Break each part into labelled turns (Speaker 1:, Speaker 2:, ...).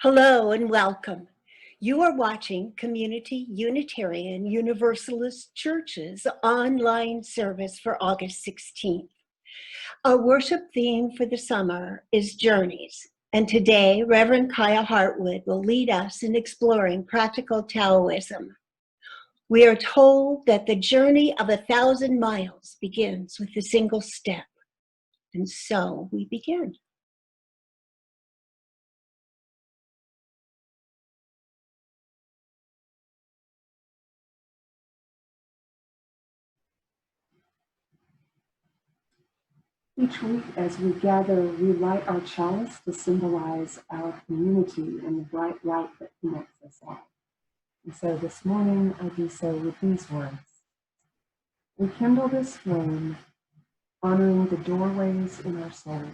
Speaker 1: Hello and welcome. You are watching Community Unitarian Universalist Church's online service for August 16th. Our worship theme for the summer is Journeys, and today Reverend Kiya Heartwood will lead us in exploring practical Taoism. We are told that the journey of 1,000 miles begins with a single step, and so we begin.
Speaker 2: Each week as we gather, we light our chalice to symbolize our community and the bright light that connects us all. And so this morning I do so with these words. We kindle this flame, honoring the doorways in our soul,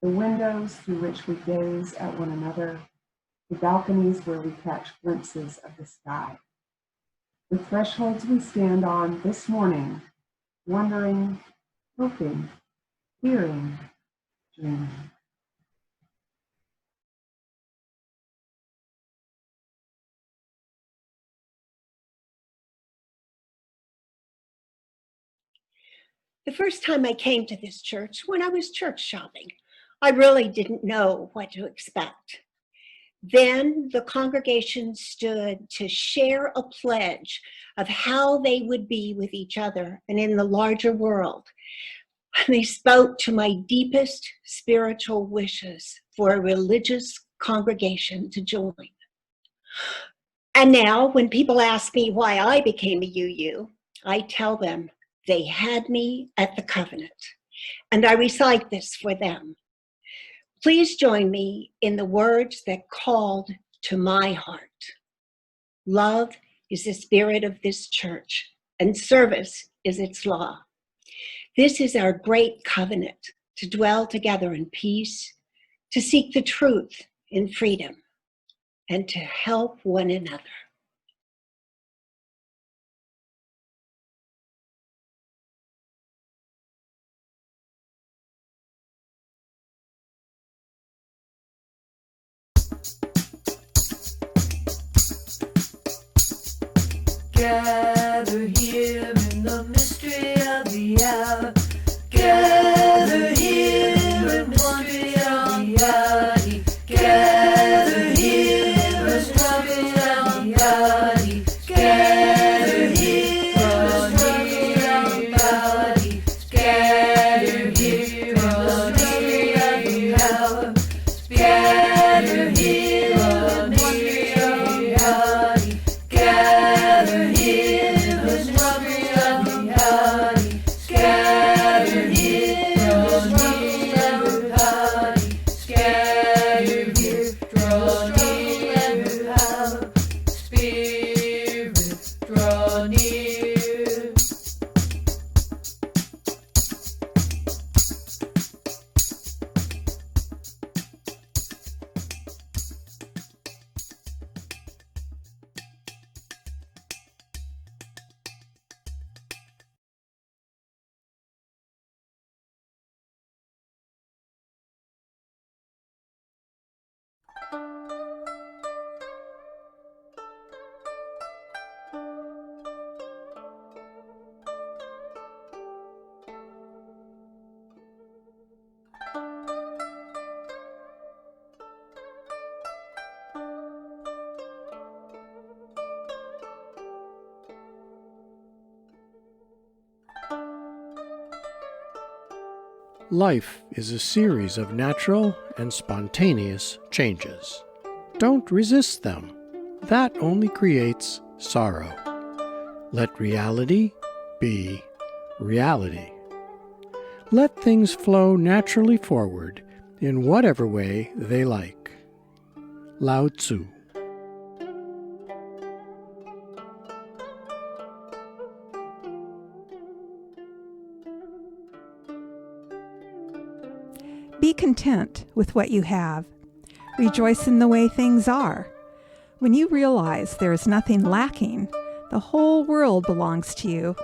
Speaker 2: the windows through which we gaze at one another, the balconies where we catch glimpses of the sky. The thresholds we stand on this morning, wondering, hoping, fearing, dreaming.
Speaker 1: The first time I came to this church, when I was church shopping, I really didn't know what to expect. Then the congregation stood to share a pledge of how they would be with each other and in the larger world. They spoke to my deepest spiritual wishes for a religious congregation to join. And now when people ask me why I became a UU, I tell them they had me at the covenant, and I recite this for them. Please join me in the words that called to my heart. Love is the spirit of this church, and service is its law. This is our great covenant, to dwell together in peace, to seek the truth in freedom, and to help one another.
Speaker 3: Gather here in the mystery of the hour. Gather here in the mystery of the hour. Gather here in the mystery of the hour. Gather here in the mystery of the hour. Gather here in the mystery of the hour. Gather here in the mystery of the hour. Gather here in the mystery of the hour. Gather here, draw near, power. Gather here, draw near, power. Spirit, draw near.
Speaker 4: Life is a series of natural and spontaneous changes. Don't resist them. That only creates sorrow. Let reality be reality. Let things flow naturally forward in whatever way they like. Lao Tzu.
Speaker 5: Be content with what you have. Rejoice in the way things are. When you realize there is nothing lacking, the whole world belongs to you.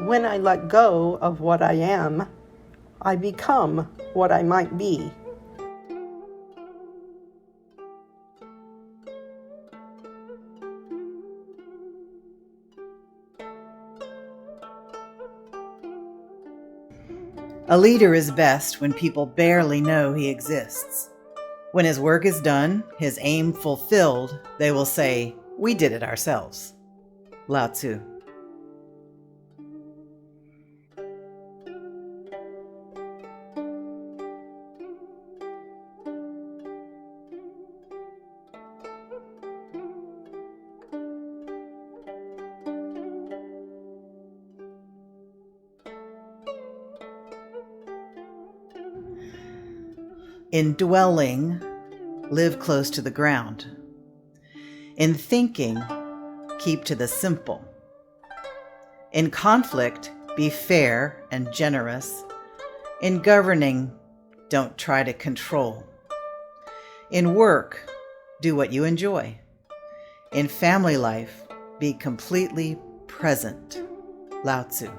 Speaker 6: When I let go of what I am, I become what I might be.
Speaker 7: A leader is best when people barely know he exists. When his work is done, his aim fulfilled, they will say, "We did it ourselves." Lao Tzu. In dwelling, live close to the ground. In thinking, keep to the simple. In conflict, be fair and generous. In governing, don't try to control. In work, do what you enjoy. In family life, be completely present. Lao Tzu.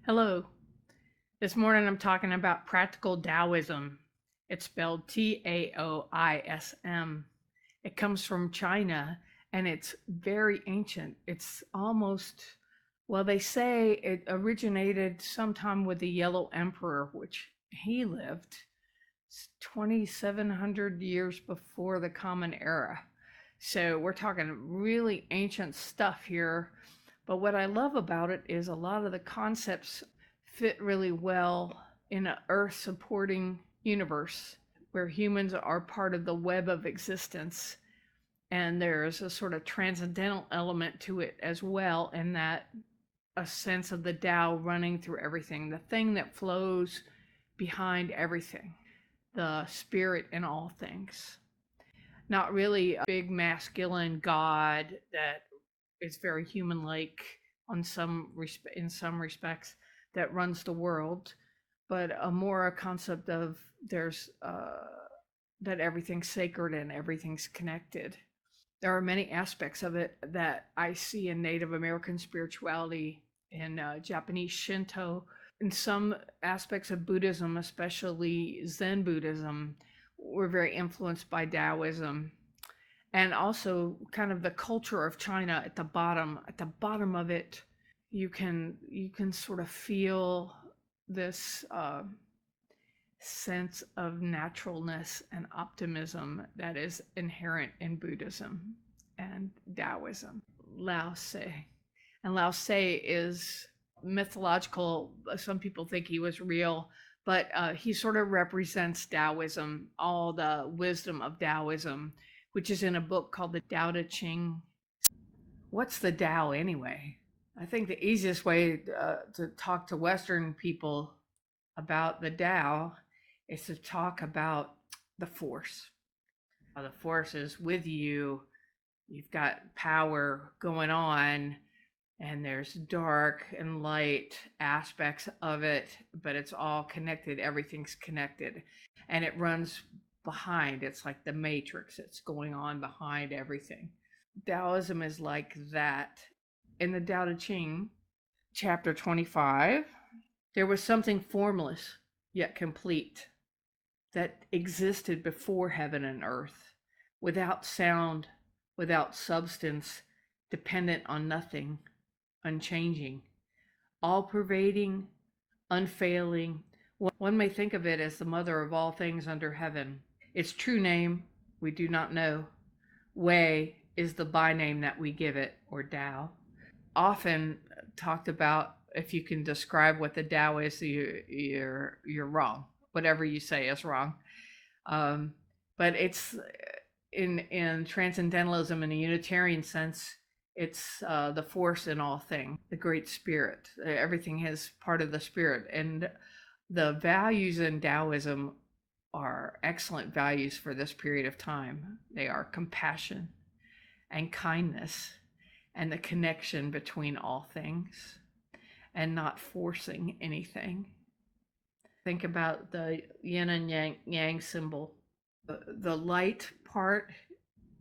Speaker 8: Hello. This morning I'm talking about practical Taoism. It's spelled Taoism. It comes from China and it's very ancient. It's almost, well, they say it originated sometime with the Yellow Emperor, which he lived 2,700 years before the Common Era. So we're talking really ancient stuff here. But what I love about it is a lot of the concepts fit really well in an earth supporting universe where humans are part of the web of existence. And there's a sort of transcendental element to it as well, in that a sense of the Tao running through everything, the thing that flows behind everything, the spirit in all things. Not really a big masculine God that is very human-like in some respects that runs the world, but a concept of that everything's sacred and everything's connected. There are many aspects of it that I see in Native American spirituality, in Japanese Shinto, in some aspects of Buddhism, especially Zen Buddhism, were very influenced by Taoism. And also kind of the culture of China at the bottom of it, you can sort of feel this sense of naturalness and optimism that is inherent in Buddhism and Taoism. Lao Tse. And Lao Tse is mythological. Some people think he was real, but he sort of represents Taoism, all the wisdom of Taoism, which is in a book called the Tao Te Ching. What's the Tao anyway? I think the easiest way to talk to Western people about the Tao is to talk about the Force. The Force is with you. You've got power going on, and there's dark and light aspects of it, but it's all connected. Everything's connected, and it runs behind. It's like the matrix. It's going on behind everything. Taoism is like that. In the Tao Te Ching, chapter 25, there was something formless yet complete that existed before heaven and earth, without sound, without substance, dependent on nothing, unchanging, all pervading, unfailing. One may think of it as the mother of all things under heaven. Its true name we do not know. Way is the byname that we give it, or Tao. Often talked about, if you can describe what the Tao is, you're wrong. Whatever you say is wrong. But it's in transcendentalism, in a Unitarian sense, it's the force in all things, the great spirit. Everything is part of the spirit, and the values in Taoism are excellent values for this period of time. They are compassion and kindness and the connection between all things and not forcing anything. Think about the yin and yang symbol. The light part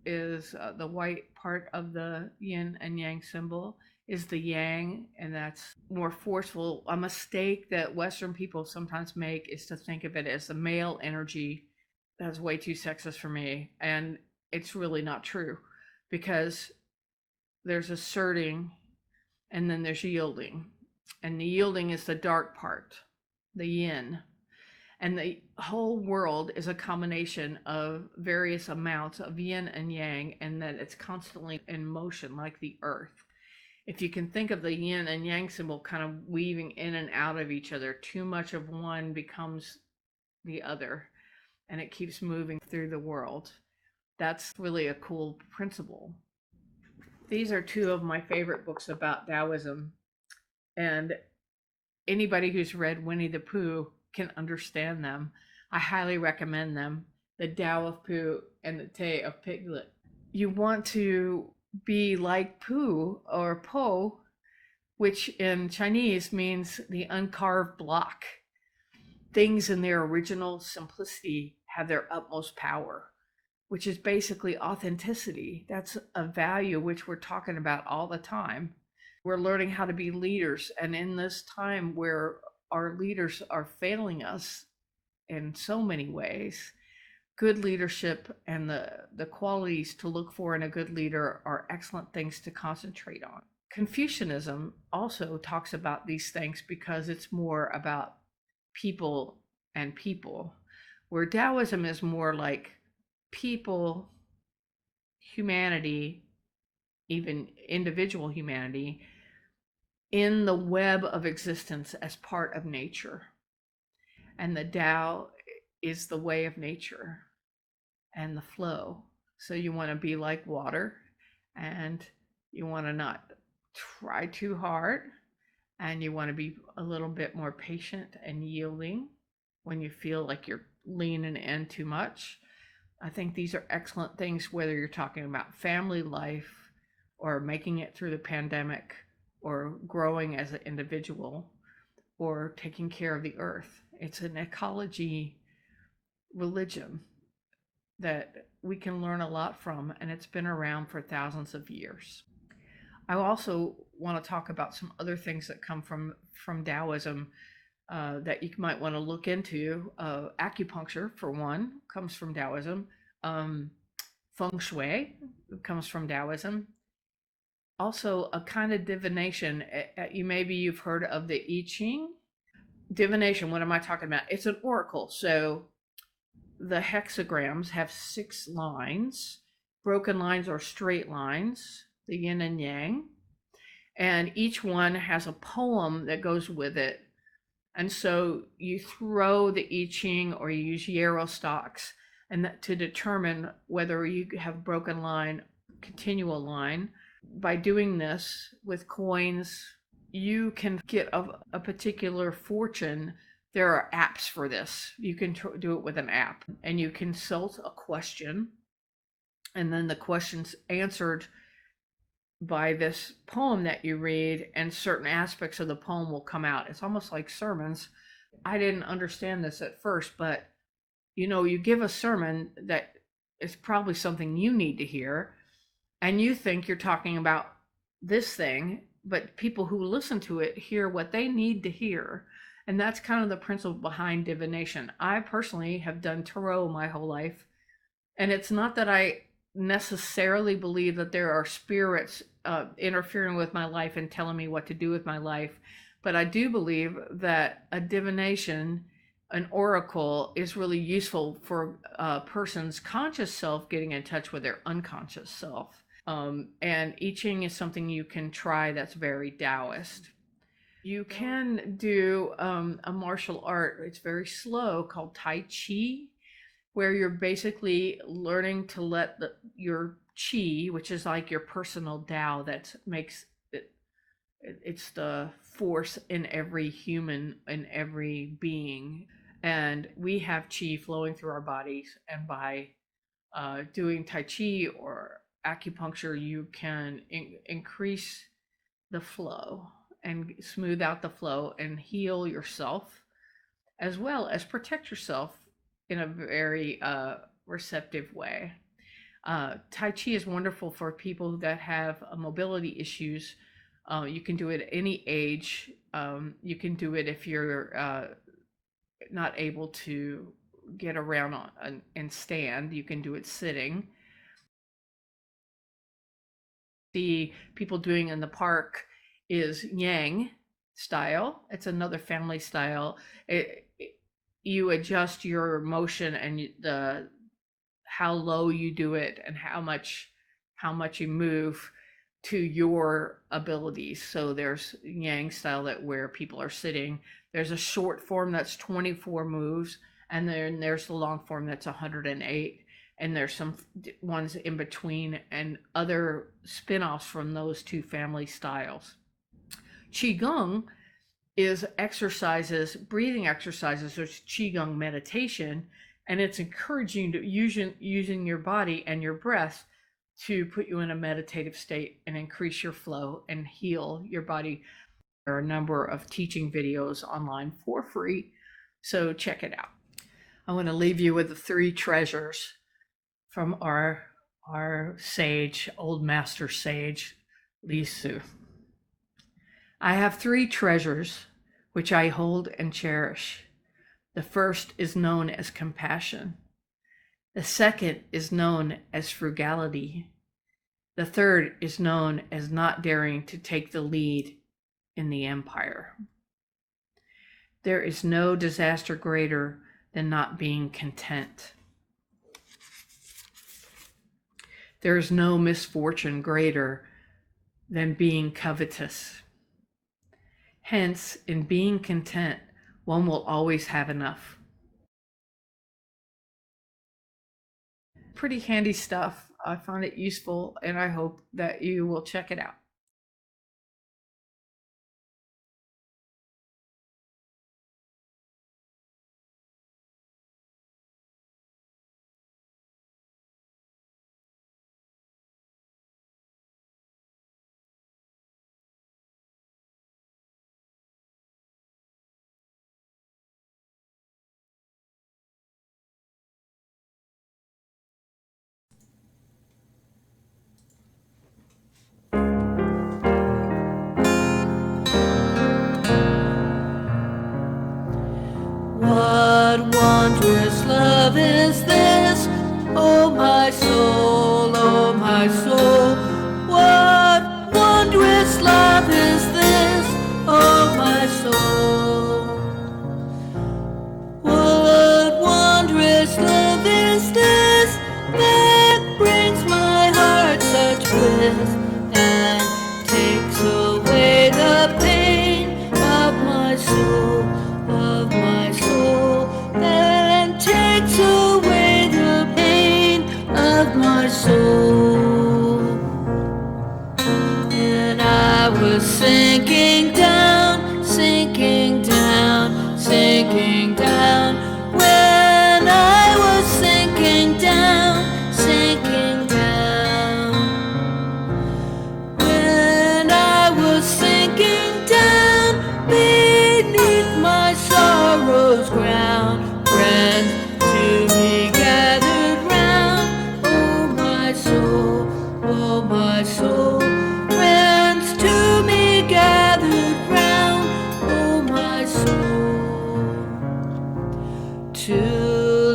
Speaker 8: is the white part of the yin and yang symbol is the yang, and that's more forceful. A mistake that Western people sometimes make is to think of it as the male energy. That's way too sexist for me, and it's really not true, because there's asserting and then there's yielding, and the yielding is the dark part, the yin. And the whole world is a combination of various amounts of yin and yang, and that it's constantly in motion like the earth. If you can think of the yin and yang symbol kind of weaving in and out of each other, too much of one becomes the other, and it keeps moving through the world. That's really a cool principle. These are two of my favorite books about Taoism, and anybody who's read Winnie the Pooh can understand them. I highly recommend them. The Tao of Pooh and the Te of Piglet. You want to be like Pooh or Po, which in Chinese means the uncarved block. Things in their original simplicity have their utmost power, which is basically authenticity. That's a value which we're talking about all the time. We're learning how to be leaders, and in this time where our leaders are failing us in so many ways, good leadership and the qualities to look for in a good leader are excellent things to concentrate on. Confucianism also talks about these things because it's more about people and people, where Taoism is more like people, humanity, even individual humanity, in the web of existence as part of nature. And the Tao is the way of nature and the flow. So you want to be like water, and you want to not try too hard, and you want to be a little bit more patient and yielding when you feel like you're leaning in too much. I think these are excellent things, whether you're talking about family life or making it through the pandemic, or growing as an individual, or taking care of the earth. It's an ecology religion that we can learn a lot from, and it's been around for thousands of years. I also want to talk about some other things that come from Taoism that you might want to look into. Acupuncture, for one, comes from Taoism. Feng Shui comes from Taoism. Also, a kind of divination. You've heard of the I Ching. Divination, what am I talking about? It's an oracle. So the hexagrams have 6 lines. Broken lines are straight lines, the yin and yang. And each one has a poem that goes with it. And so you throw the I Ching or you use yarrow stalks and to determine whether you have broken line, continual line. By doing this with coins, you can get a particular fortune. There are apps for this. You can do it with an app, and you consult a question, and then the question's answered by this poem that you read, and certain aspects of the poem will come out. It's almost like sermons. I didn't understand this at first, but you give a sermon that is probably something you need to hear, and you think you're talking about this thing, but people who listen to it hear what they need to hear. And that's kind of the principle behind divination. I personally have done tarot my whole life, and it's not that I necessarily believe that there are spirits interfering with my life and telling me what to do with my life, but I do believe that a divination an oracle is really useful for a person's conscious self getting in touch with their unconscious self. And I Ching is something you can try that's very Taoist. You can do a martial art, it's very slow, called Tai Chi, where you're basically learning to let your Qi, which is like your personal Tao that makes it, it's the force in every human, in every being. And we have Qi flowing through our bodies, and by doing Tai Chi or acupuncture, you can increase the flow and smooth out the flow and heal yourself, as well as protect yourself in a very receptive way. Tai Chi is wonderful for people that have mobility issues. You can do it at any age. You can do it if you're not able to get around and stand. You can do it sitting. The people doing in the park is Yang style. It's another family style. You adjust your motion and how low you do it and how much you move to your abilities. So there's Yang style where people are sitting. There's a short form that's 24 moves, and then there's the long form that's 108. And there's some ones in between and other spin-offs from those two family styles. Qigong is exercises, breathing exercises, so it's Qigong meditation, and it's encouraging to using your body and your breath to put you in a meditative state and increase your flow and heal your body. There are a number of teaching videos online for free, so check it out. I want to leave you with the 3 treasures from our sage, old master sage, Li Su. I have 3 treasures which I hold and cherish. The first is known as compassion. The second is known as frugality. The third is known as not daring to take the lead in the empire. There is no disaster greater than not being content. There is no misfortune greater than being covetous. Hence, in being content, one will always have enough. Pretty handy stuff. I found it useful, and I hope that you will check it out.
Speaker 3: What wondrous love is this, oh my soul, oh my soul. What wondrous love is this, oh my soul. What wondrous love is this that brings my heart such bliss and takes away the pain of my soul, of my soul, and takes away the pain of my soul. And I was sinking down, sinking down, sinking down. When I was sinking down, sinking down. When I was sinking down beneath my sorrow's ground, friends to me gathered round. Oh my soul, oh my soul. Friends to me gathered round. Oh my soul. To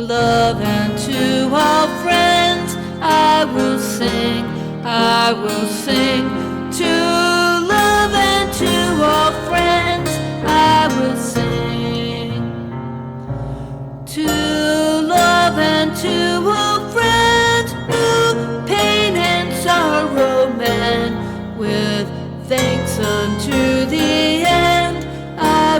Speaker 3: love and to all friends I will sing, I will sing. To love and to all friends I will sing. to a friend who pain and sorrow meant, with thanks unto the end, I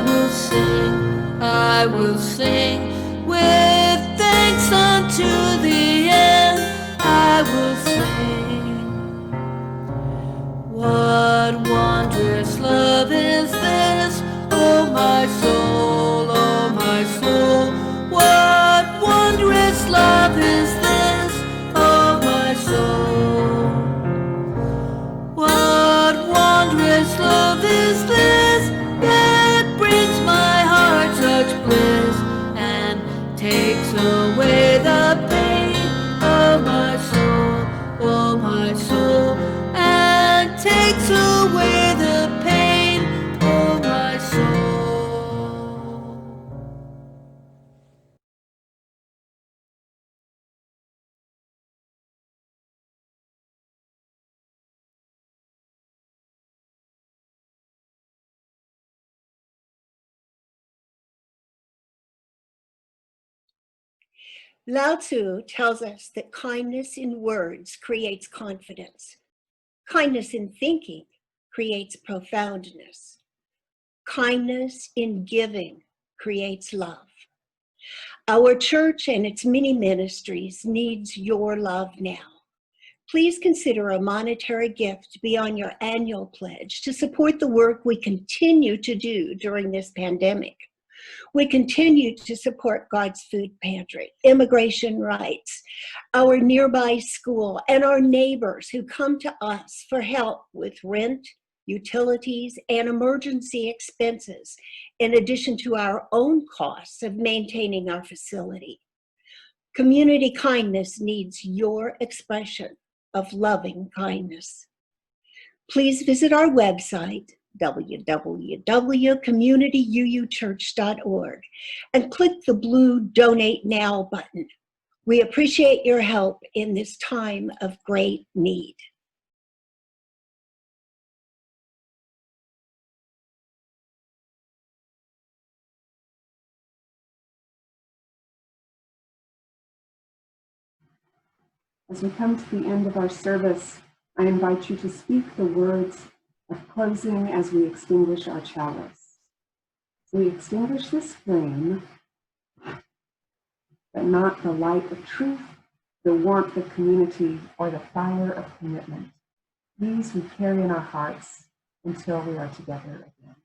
Speaker 3: will sing, with thanks unto the end, I will sing. What wondrous love is this, oh my soul, oh my soul. What wondrous love is this, oh my soul. What wondrous love is this that brings my heart such bliss and takes away the pain, oh my soul, and takes away the pain, oh my soul.
Speaker 1: Lao Tzu tells us that kindness in words creates confidence. Kindness in thinking creates profoundness. Kindness in giving creates love. Our church and its many ministries needs your love now. Please consider a monetary gift beyond your annual pledge to support the work we continue to do during this pandemic. We continue to support God's Food Pantry, immigration rights, our nearby school, and our neighbors who come to us for help with rent, utilities, and emergency expenses, in addition to our own costs of maintaining our facility. Community kindness needs your expression of loving kindness. Please visit our website, www.communityuuchurch.org, and click the blue Donate Now button. We appreciate your help in this time of great need.
Speaker 2: As we come to the end of our service, I invite you to speak the words of closing as we extinguish our chalice. We extinguish this flame, but not the light of truth, the warmth of community, or the fire of commitment. These we carry in our hearts until we are together again.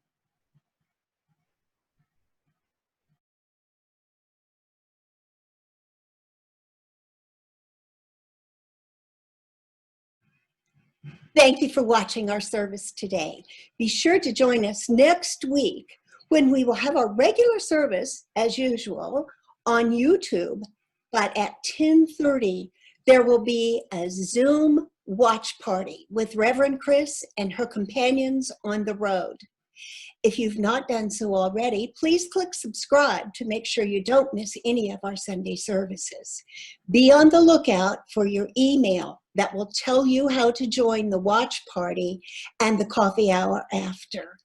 Speaker 1: Thank you for watching our service today. Be sure to join us next week when we will have our regular service, as usual, on YouTube, but at 10:30, there will be a Zoom watch party with Reverend Chris and her companions on the road. If you've not done so already, please click subscribe to make sure you don't miss any of our Sunday services. Be on the lookout for your email that will tell you how to join the watch party and the coffee hour after.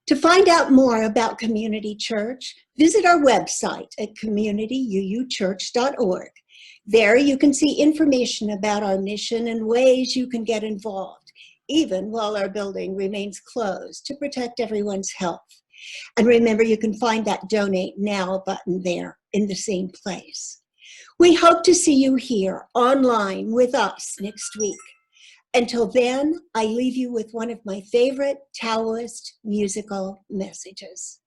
Speaker 1: To find out more about Community Church, visit our website at communityuuchurch.org. There you can see information about our mission and ways you can get involved, even while our building remains closed to protect everyone's health. And remember, you can find that Donate Now button there in the same place. We hope to see you here online with us next week. Until then, I leave you with one of my favorite Taoist musical messages.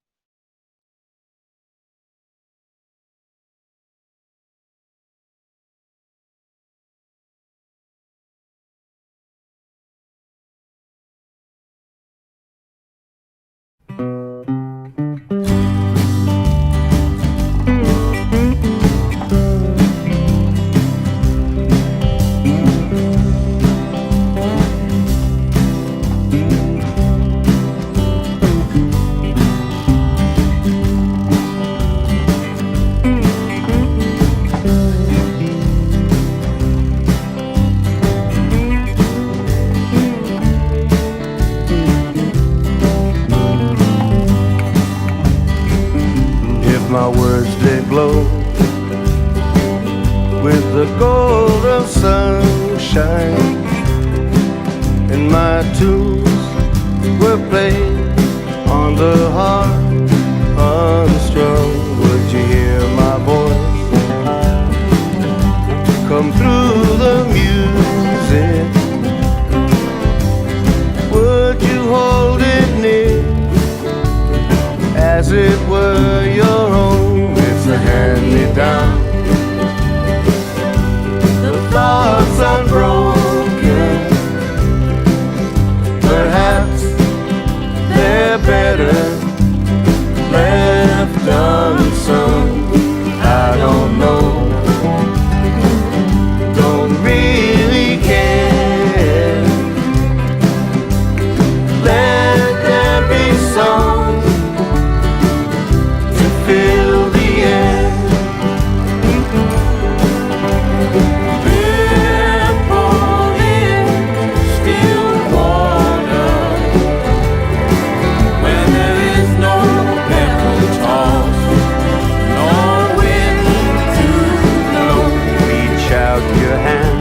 Speaker 9: My words did glow with the gold of sunshine, and my tunes were played on the harp unstrung. Would you hear my voice come through the music? Would you hold it near as it were your own? It's a hand-me-down, the thoughts unbroken. Perhaps they're better left unsung. I don't know, don't really care. Let there be songs to fill the air. Ripple in still water when there is no pebble toss, no wind to blow. Reach out your hand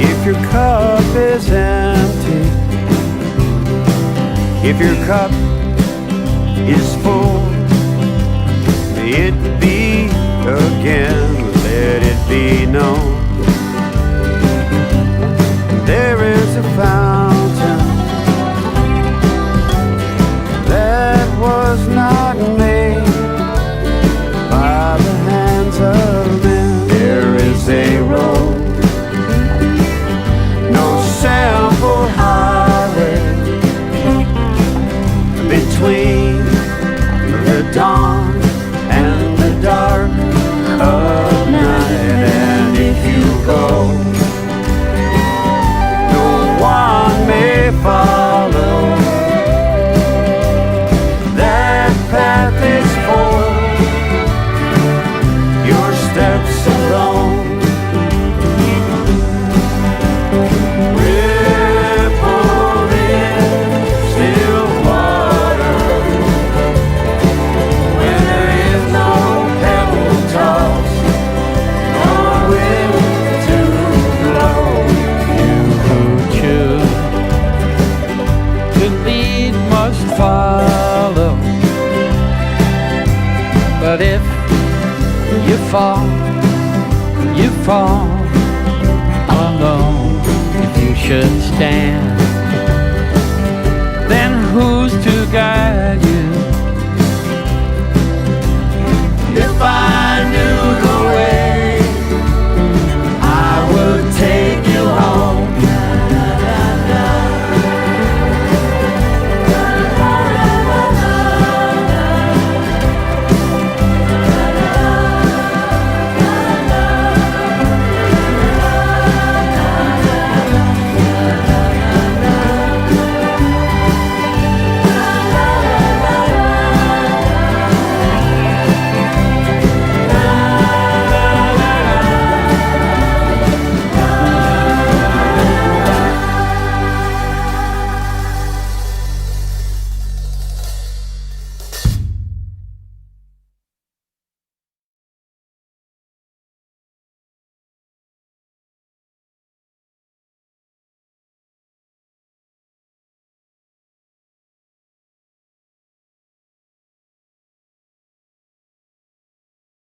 Speaker 9: if your cup is empty. If your cup is full, may it be again, let it be known. There is a fountain that was not made by the hands of men. There is a road, no sample highway between the dawn and the dark of night. And if you go, no one may follow. That path is for your steps alone. Ripple in still water when there is no pebble toss, nor wind to blow. You who choose to lead must follow, but if you fall, you fall alone. If you should stand, then who's to